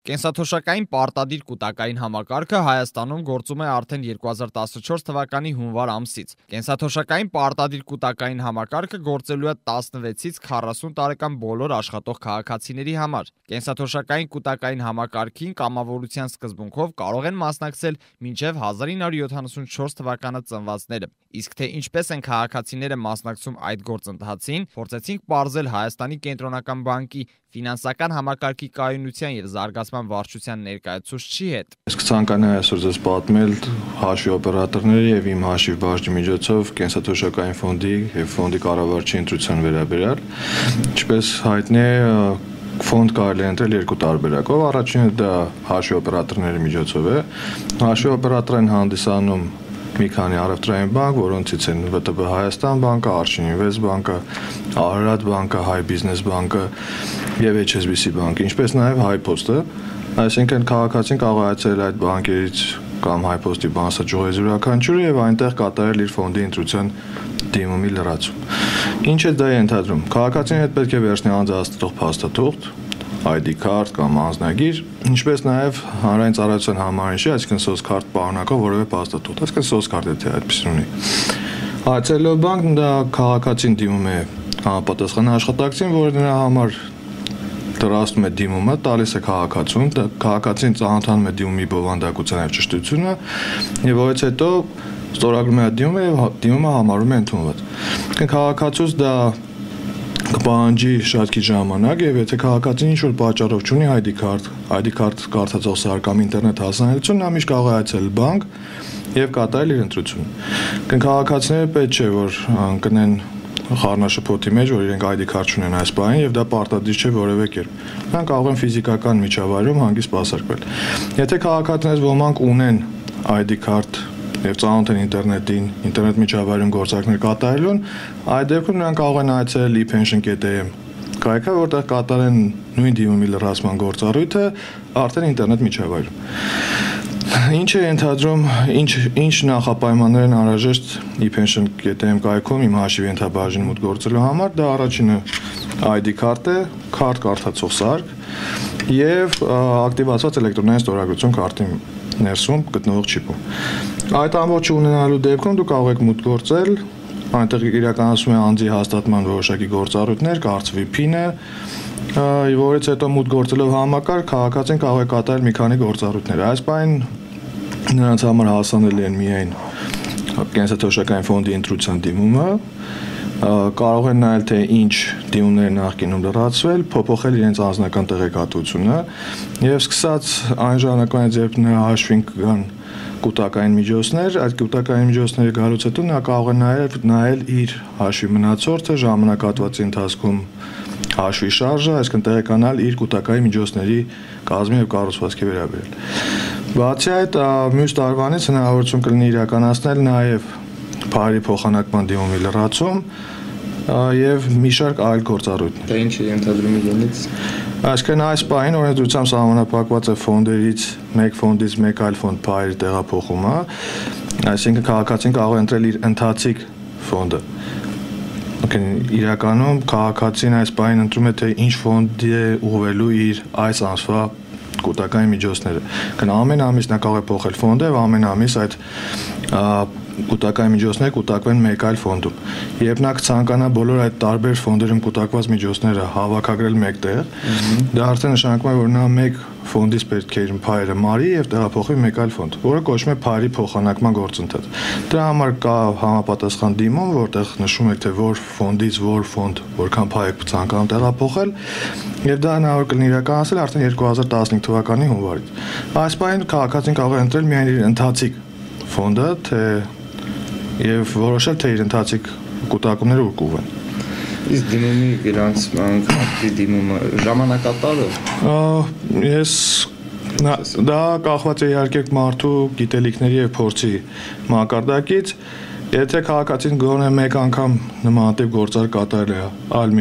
Կենսաթոշակային պարտադիր կուտակային համակարգը Հայաստանում գործում է արդեն 2014 թվականի հունվար ամսից։ Կենսաթոշակային պարտադիր կուտակային համակարգը գործելու է 16-ից 40 տարեկան բոլոր աշխատող քաղաքացիների համար։ Կենսաթոշակային կուտակային համակարգին կամավորության սկզբունքով կարող են մասնակցել մինչև 1974 թվականը ծնվածները։ Իսկ թե ինչպես են քաղաքացիները մասնակցում այդ գործընթացին, փորձեցինք պարզել Հայաստանի կենտրոնական բանկի ֆինանսական համակարգի կայունության եւ զարգացման վարչության ներկայացուցչի հետ։ Ես կցանկանայի այսօր ձեզ պատմել հաշվի օպերատորների եւ իմ հաշիվ բաժնի միջոցով կենսաթոշակային ֆոնդի եւ ֆոնդի կառավարչի ընտրության վերաբերյալ։ Ինչպես հայտնի է, ֆոնդ կարելի է ընտրել երկու տարբերակով։ Առաջինը դա հաշվի օպերատորների միջոցով է։ Հաշվի օպերատոր են հանդիսանում մի քանի առևտրային բանկ, որոնցից են ՎՏԲ Հայաստան բանկը, Արշին Ինվեստ բանկը, Արարատ բանկը, Հայ բիզնես բանկը եւ HSBC բանկը, ինչպես նաեւ Հայփոստը, այսինքն քաղաքացին կարող է այցելել այդ բանկերից կամ Հայփոստի բանսաճյուղի յուրաքանչյուրը եւ այնտեղ կատարել իր ֆոնդի ընտրության դիմումի լրացում։ Ինչ է դա ենթադրում։ Քաղաքացին հետ պետք է վերցնի անձնահատող փաստաթուղթ, ID card կամ անձնագիր, ինչպես նաև հանրային ծառայության համարիշի, այսինքն սոցքարտ պարունակող որևէ փաստաթուղթ, այսինքն սոցքարտ եթե այդպես ունի։ Այցելելով բանկ դա քաղաքացին դիմում է համապատասխան աշխատակցին, որը նրա համար դրաստում է դիմումը, տալիս է քաղաքացուն, քաղաքացին ծանոթանում է դիմումի բովանդակության եւ ճշտությունը, եւ որից հետո ստորագրում է դիմումը եւ դիմումը համարվում է ընդունված։ Քաղաքացուց դա կպահանջի շատ քիչ ժամանակ եւ եթե քաղաքացին ինչ-որ պատճառով չունի ID card կարդացող սարք կամ ինտերնետ հասանելիություն, նա միշտ կարող է այցելել բանկ եւ կատարել իր ընտրությունը։ Քաղաքացիները պետք չէ որ ընկնեն խառնաշփոթի մեջ, որ իրենք ID card չունեն այս բանին եւ դա պարտադիր չէ որևէ կերպ։ Նրանք կարող են ֆիզիկական միջավայրում հանգիստ սպասարկվել։ Եթե քաղաքացիներից ոմանք ունեն ID card եւ ծանոթ են ինտերնետին, ինտերնետ միջավայրում գործարքներ կատարելուն, այդ դեպքում նրանք կարող են այցելել ePension.am կայքը, որտեղ կատարեն նույն դիմումի լրացման գործառույթը արդեն ինտերնետ միջավայրում։ Ինչ է ենթադրում, ինչ նախապայմաններ են անհրաժեշտ ePension.am կայքում իմ հաշիվ ենթաբաժին մուտք գործելու համար, դա առաջինը ID card է, քարտ կարդացող սարք եւ ակտիվացված էլեկտրոնային ստորագրություն քարտի ներսում գտնվող չիպում։ Այդ ամբողջը ունենալու դեպքում դուք կարող եք մուտք գործել, այնտեղ իրականացում է անձի հաստատման որոշակի գործառույթներ, կարծվի PIN-ը, որից հետո մուտք գործելով համակարգ քաղաքացին կարող է կատարել մի քանի գործառույթներ։ Այս բանին նրանց համար հասանելի են միայն կենսաթոշակային ֆոնդի ընտրության դիմումը, կարող են նայել թե ինչ դիմումներ նախկինում լրացվել, փոփոխել իրենց անձնական տեղեկատվությունը եւ սկսած այն ժամանակվանից երբ նրա հաշվին կգան կուտակային միջոցներ, այդ կուտակային միջոցները գալուց հետո նա կարող է նայել իր հաշվի մնացորդը ժամանակահատվածի ընթացքում հաշվի շարժը, այսինքն տեղեկանալ իր կուտակային միջոցների կազմի եւ կառուցվածքի վերաբերյալ։ Բացի այդ, մյուս տարվանից հնարավորություն կլինի իրականացնել նաեւ փարի փոխանակման դիմումի լրացում եւ մի շարք այլ գործառույթներ։ Դա ինչ է ենթադրում իրենից։ Այսինքն այս պահին օրենսդրությամբ սահմանափակված է ֆոնդերից մեկ ֆոնդից մեկ այլ ֆոնդ փարի տեղափոխումը, այսինքն քաղաքացին կարող է ընտրել իր ընթացիկ ֆոնդը։ Իրականում քաղաքացին այս պահին ընտրում է թե ինչ ֆոնդի է ուղղվելու իր այս ամսվա կուտակային միջոցները։ Ամեն ամիս նա կարող է փոխել ֆոնդը եւ ամեն ամիս այդ կուտակային միջոցները կուտակվեն մեկ այլ ֆոնդում։ Երբ նա կցանկանա բոլոր այդ տարբեր ֆոնդերում կուտակված միջոցները հավաքագրել մեկտեղ, դա արդեն նշանակում է, որ նա մեկ ֆոնդից պետք է իր փայլը մարի եւ տեղափոխի մեկ այլ ֆոնդ, որը կոչվում է փայլի փոխանակման գործընթաց։ Դրա համար կա համապատասխան դիմում, որտեղ նշում եք թե որ ֆոնդից որ ֆոնդ որքան փայլ եք ցանկանում տեղափոխել, եւ դա հնարավոր կլինի իրականացնել արդեն 2015 թվականի հունվարից։ Այս պահին քաղաքացին կարող է ընտրել միայն իր ընթացիկ ֆոնդը, թե եւ որոշել թե իր ընթացիկ կուտակումները ուր կուղեն։ Իսկ դիմումի գրանցման քարտի դիմումը ժամանակատար է։ Դա կախված է իհարկե մարդու գիտելիքների եւ փորձի մակարդակից։ Եթե քաղաքացին գոնե մեկ անգամ նմանատիպ գործարք կատարել է այլ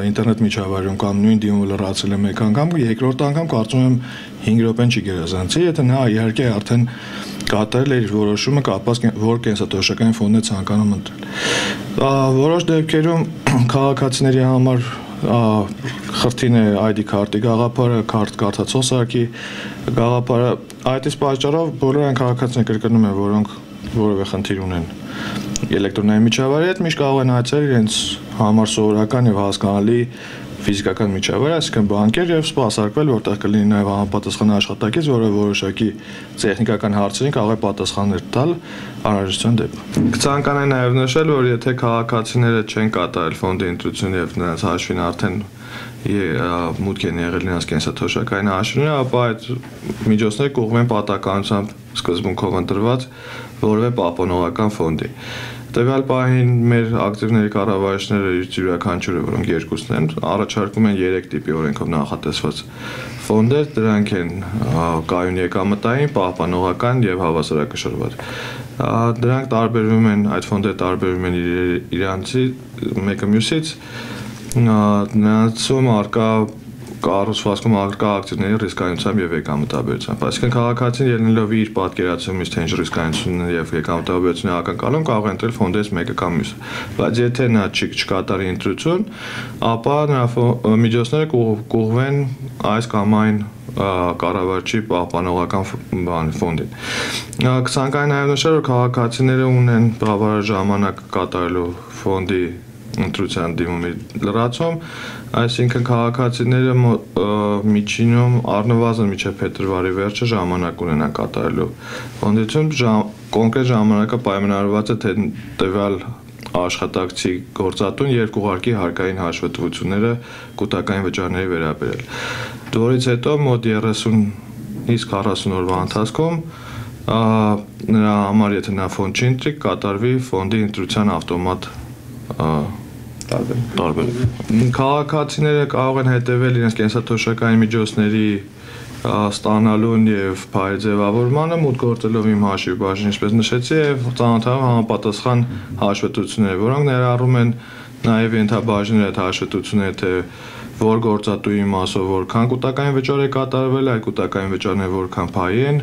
ինտերնետ միջավայրում կամ նույն դիմումը լրացել է մեկ անգամ, երկրորդ անգամ կարծում եմ 5 րոպեն չի գերազանցի, եթե նա իհարկե արդեն կատարել է իր որոշումը կապված որ կենսաթոշակային ֆոնդն է ցանկանում ընտրել։ Որոշ դեպքերում քաղաքացիների համար խրթին է ID քարտի գաղափարը, քարտ կարդացող սարքի գաղափարը, այդպես պատճառով բոլոր այն քաղաքացիները կրկնում են, որոնք որևէ խնդիր ունեն էլեկտրոնային միջավայրի հետ, միշտ կարող են այցելել իրենց համար սովորական եւ հասկանալի ֆիզիկական միջավայր, այսինքն բանկեր եւ սպասարկվել, որտեղ կլինի նաեւ համապատասխան աշխատակից, որը որոշակի տեխնիկական հարցերին կարող է պատասխաններ տալ անհրաժեշտության դեպքում։ Կցանկանայի նաեւ նշել, որ եթե քաղաքացիները չեն կատարել ֆոնդի ընտրությունը եւ նրանց հաշվին արդեն մուտք են եղել նրանց կենսաթոշակային հաշվին, ապա այդ միջոցները կուղղվեն պատահականությամբ սկզբունքով ընտրված որևէ պահպանողական ֆոնդի։ Տվյալ պահին մեր ակտիվների կառավարիչները յուրաքանչյուրը, որոնք երկուսն են, առաջարկում են 3 տիպի օրենքով նախատեսված ֆոնդեր, դրանք են կայուն եկամտային, պահպանողական եւ հավասարակշռված։ Դրանք տարբերվում են, այդ ֆոնդերը տարբերվում են իրանցի մեկը մյուսից, նրանցում արկա կառուցվածքում արկա ակտիվների ռիսկայնությամբ եւ եկամտաբերությամբ։ Այսինքն քաղաքացին ելնելով իր պատկերացումից թե ինչ ռիսկայնությունն եւ եկամտաբերությունը ակնկալում կարող է ընտրել ֆոնդից մեկը կամ մյուսը։ Բայց եթե նա չկատարի ընտրություն, ապա նրա միջոցները կուղղվեն այս կամ այն կառավարչի պահպանողական ֆոնդին։ Կցանկանայի նաեւ նշել, որ քաղաքացիները ունեն բավարար ժամանակ կատարելու ֆոնդի ընտրության դիմումի լրացում, այսինքն քաղաքացիները միջինում առնվազն մինչև փետրվարի վերջը ժամանակ ունենան կատարելու ֆոնդություն, կոնկրետ ժամանակը պայմանավորված է թե տվյալ աշխատակցի գործատուն երբ ուղարկի հարկային հաշվետվությունները կൂട്ടակային վճարների վերաբերյալ։ Դորից հետո մոտ 30-ից 40 օրվա ընթացքում նրա համար եթե նա ֆոնդ չի ընտրի, կատարվի ֆոնդի ընտրության ավտոմատ տարբեր։ Քաղաքացիները կարող են հետևել իրենց կենսաթոշակային միջոցների ստանալուն եւ փայլ ձևավորմանը մուտք գործելով իմ հաշվի բաժին, ինչպես նշեցի, եւ ծանոթանալ համապատասխան հաշվետվությունները, որոնք ներառում են նաեւ ենթաբաժնել այդ հաշվետվությունները, թե որ գործատուի մասով որքան կൂട്ടակային վճար է կատարվել, այդ կൂട്ടակային վճարները որքան փայ են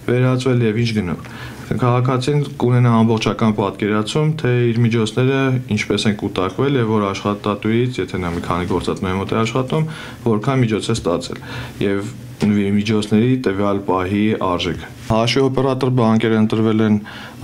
վերածվել եւ ինչ գնով։ Քաղաքացին կունենա ամբողջական պատկերացում, թե իր միջոցները ինչպես են կուտակվել եւ որ աշխատատուից, եթե նա մի քանի գործատուների մոտ է աշխատում, որքան միջոց է ստացել եւ միջոցների տվյալ պահի արժեքը։ Հաշվի օպերատոր բանկերը ընտրվել են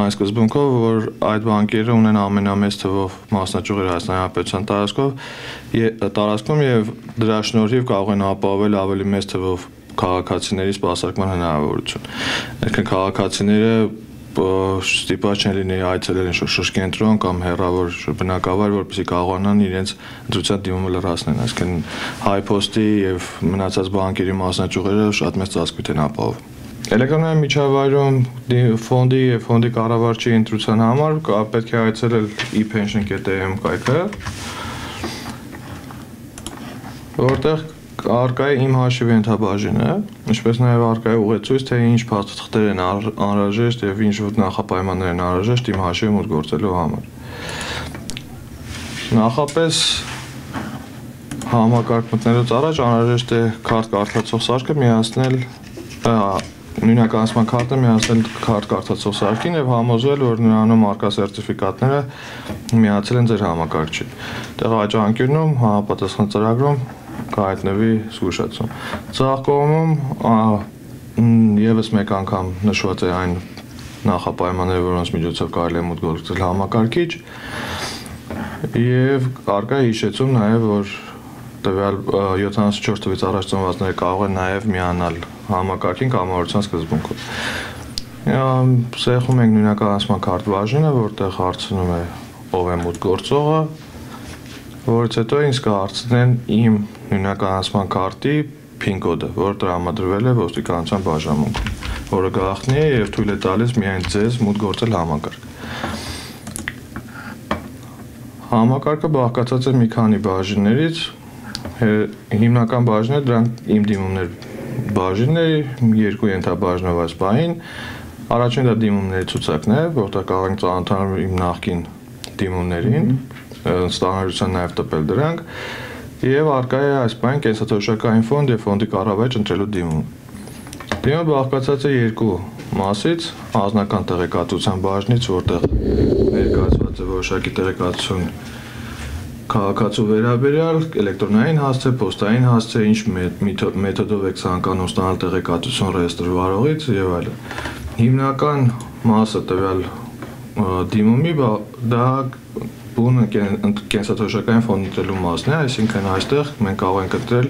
այն սկզբունքով, որ այդ բանկերը ունեն ամենամեծ թվով մասնաճյուղեր Հայաստանի Հանրապետության տարածքում եւ դրա շնորհիվ կարող են ապահովել ավելի մեծ թվով քաղաքացիների սպասարկման հնարավորություն։ Այսինքն քաղաքացիները ստիպված չեն լինի այցելել ինչ-որ շրջկենտրոն կամ հեռավոր բնակավայր, որպեսզի կարողանան իրենց ընտրության դիմումը լրացնել։ Այսինքն հայփոստի եւ մնացած բանկերի մասնաճյուղերը շատ մեծ ծածկույթ են ապահովում։ Էլեկտրոնային միջավայրում ֆոնդի եւ ֆոնդի կառավարչի ընտրության համար պետք է այցելել ePension.am կայքը, որտեղ արկա է իմ հաշվի ենթաբաժինը, ինչպես նաև արկա է ուղեցույց, թե ինչ փաստաթղթեր են անհրաժեշտ եւ ինչ նախապայմաններ են անհրաժեշտ իմ հաշվի մոտ գործելու համար։ Նախապես համակարգ մտնելուց առաջ անհրաժեշտ է քարտ կարդացող սարքը միացնել նույնականացման քարտը միացնել քարտ կարդացող սարքին եւ համոզվել, որ նրանում արկա սերտիֆիկատները միացել են ձեր համակարգչին։ Դեռ աջակցությունում համապատասխան ծրագրում կհայտնվի զգուշացում։ Ձախ կողմում եւս մեկ անգամ նշված է այն նախապայմանները, որոնց միջոցով կարելի է մուտք գործել համակարգիչ եւ արկա հիշեցում նաեւ, որ տվյալ 74 թվից առաջ ծնվածները կարող են նաեւ միանալ համակարգին կամավորության սկզբունքով։ Սեղմում ենք նույնականացման քարտ բաժինը, որտեղ հարցնում է ով է մուտք գործողը, որից հետո ինձ կհարցնեն իմ նույնականացման քարտի PIN կոդը, որը տրամադրվել է ոստիկանության բաժանմունքում, որը գաղտնի է եւ թույլ է տալիս միայն ձեզ մուտք գործել համակարգ։ Համակարգը բաղկացած է մի քանի բաժիններից, հիմնական բաժինները դրանք իմ դիմումներ բաժինների, երկու ենթաբաժնով այս բային, առաջին դա դիմումների ցուցակն է, որտեղ կարող ենք ծանոթանալ իմ նախկին դիմումներին, ստանալության նաև տպել դրանք եւ արկա է այս բան կենսաթոշակային ֆոնդ եւ ֆոնդի կառավարիչ ընտրելու դիմում։ Դիմումը բաղկացած է երկու մասից, անձնական տեղեկատվության բաժնից, որտեղ ներկայացված է որոշակի տեղեկատվություն քաղաքացու վերաբերյալ էլեկտրոնային հասցե, պոստային հասցե, ինչ մեթոդով եք ցանկանում ստանալ տեղեկատվություն ռեեստրի վարողից եւ այլն։ Հիմնական մասը տվյալ դիմումի դա բուն կենսաթոշակային ֆոնդ ընտրելու մասն է, այսինքն այստեղ մենք կարող ենք ընտրել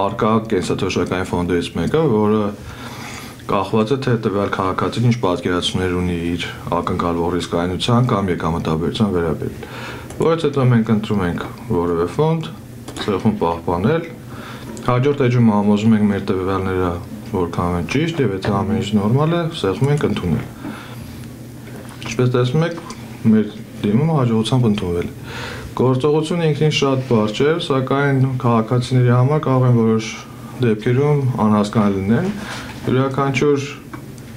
արկա կենսաթոշակային ֆոնդերից մեկը, որը կախված է թե տվյալ քաղաքացին ինչ պատկերացումներ ունի իր ակնկալվող ռիսկայնության կամ եկամտաբերության վերաբերյալ։ Որից հետո մենք ընտրում ենք որևէ ֆոնդ, ցեղում պահպանել, հաջորդ էջում համոզում ենք մեր տվյալները որքան են ճիշտ եւ եթե ամեն ինչ նորմալ է, ցեղում ենք ընդունել։ Ինչպես տեսնում եք, մեր դիմումը հաջողությամբ ընդունվել է։ Գործողությունը ինքնին շատ բարդ չէ, սակայն քաղաքացիների համար կարող են որոշ դեպքերում անհասկանալի լինել։ Յուրաքանչյուր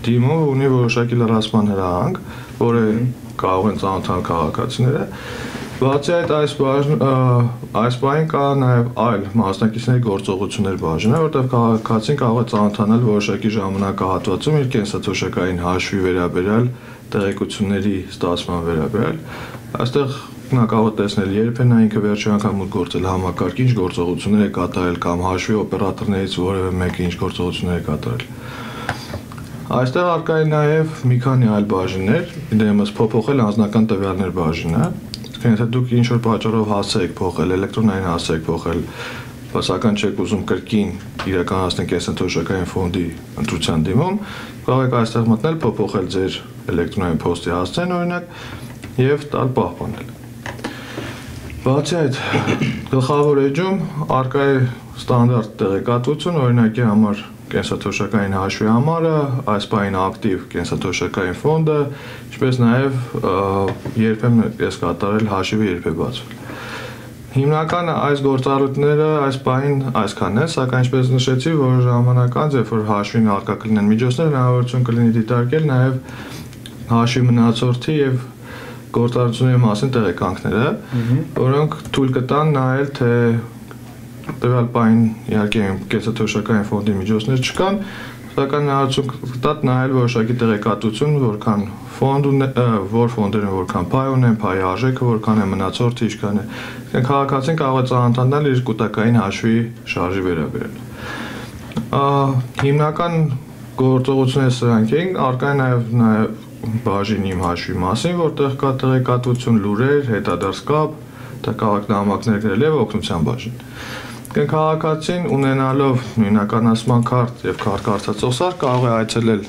դիմում ունի որոշակի լրացման հրահանգ, որը կարող են ծանոթանալ քաղաքացիները։ Բացի այդ այս բանին կա նաև այլ մասնակիցների գործողություններ բաժինը, որտեղ քաղաքացին կարող է ծանոթանալ որոշակի ժամանակահատվածում իր կենսաթոշակային հաշվի վերաբերյալ տեղեկությունների ստացման վերաբերյալ։ Այստեղ նա կարող է տեսնել երբ է նա ինքը վերջի անգամ մուտք գործել համակարգ, ինչ գործողություններ է կատարել կամ հաշվի օպերատորներից որևէ մեկը ինչ գործողություններ է կատարել։ Այստեղ արկա է նաև մի քանի այլ բաժիններ, դեմս փոփոխել անձնական տվյալներ բաժինը, եթե դուք ինչ որ պատճառով հասցե եք փոխել, էլեկտրոնային հասցե եք փոխել, սակայն չեք ուզում կրկին իրականացնել կենսաթոշակային ֆոնդի ընտրության դիմում, կարող եք այստեղ մտնել, փոփոխել ձեր էլեկտրոնային փոստի հասցեն օրինակ եւ տալ պահպանել։ Բացի այդ, գլխավոր էջում արկա է ստանդարտ տեղեկատվություն, օրինակի համար կենսաթոշակային հաշվի համարը, այս բանին ակտիվ կենսաթոշակային ֆոնդը, ինչպես նաև երբեմն ես կատարել հաշիվը երբ է բացվել։ Հիմնական այս գործառույթները այս բանին այսքանն են, սակայն ինչպես նշեցի, որ ժամանակ անց, երբ որ հաշվին արկա կլինեն միջոցներ, հնարավորություն կլինի դիտարկել նաև հաշվի մնացորդի եւ գործառույթների մասին տեղեկանքները, որոնք թույլ կտան նայել, թե տվյալ բանին իհարկե կենսաթոշակային ֆոնդի միջոցներ չկան, սակայն հնարավորություն կտա նայել որոշակի տեղեկատվություն, որքան ֆոնդ որ ֆոնդերն որքան փայ ունեն, փայի արժեքը որքան է, մնացորդը ինչքան է։ Քաղաքացին կարող է ծանոթանալ իր կൂട്ടակային հաշվի շարժի վերաբերյալ։ Հիմնական գործողությունները սրանք էին, արկա է նաև բաժին իմ հաշվի մասին, որտեղ կա տեղեկատվություն, լուրեր, հետադարձ կապ, քաղաքնահամակներ գրել եւ օգնության բաժին։ Քաղաքացին ունենալով նույնականացման քարտ եւ քարտացող սարք կարող է այցելել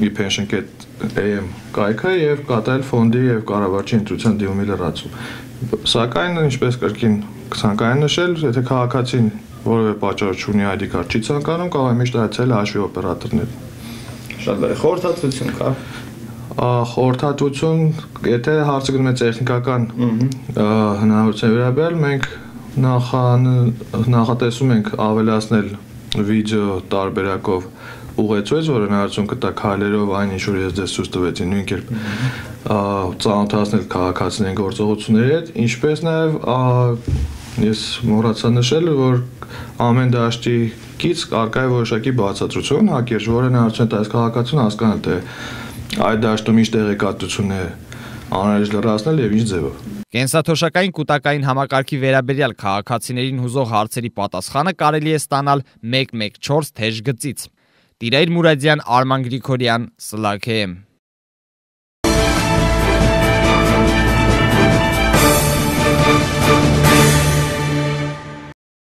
ePension.am կայքը եւ կատարել ֆոնդի եւ կառավարչի ընտրության դիմումի լրացում։ Սակայն ինչպես կրկին ցանկային նշել, եթե քաղաքացին որևէ պատճառ չունի ID քարտ չի ցանկանում, կարող է միշտ այցելել հաշվի օպերատորներ։ Շատ լավ, խորհրդատվություն կա։ Խորհրդատվություն, եթե հարցը գնում է տեխնիկական հնարավորության վերաբերյալ, մենք նախատեսում ենք ավելացնել վիդեո տարբերակով ուղեցույց, որը հնարավորություն կտա քայլերով այն ինչ որ ես ձեզ ցույց տվեցի, նույն կերպ ծանոթացնել քաղաքացիների գործողությունների հետ, ինչպես նաև ես մոռացա նշել, որ ամեն դաշտի կից արկա է որոշակի բացատրություն, հակիրճ, որը հնարավորություն տա այս քաղաքացուն հասկանալ, թե այդ դաշտում ինչ տեղեկատվություն է անհրաժեշտ լրացնել եւ ինչ ձևով։ Կենսաթոշակային կൂട്ടակային համակարգի վերաբերյալ քաղաքացիներին հուզող հարցերի պատասխանը կարելի է ստանալ 114 թեժ գծից։ Տիրայր Մուրադյան, Արման Գրիգորյան, Սլաքեմ։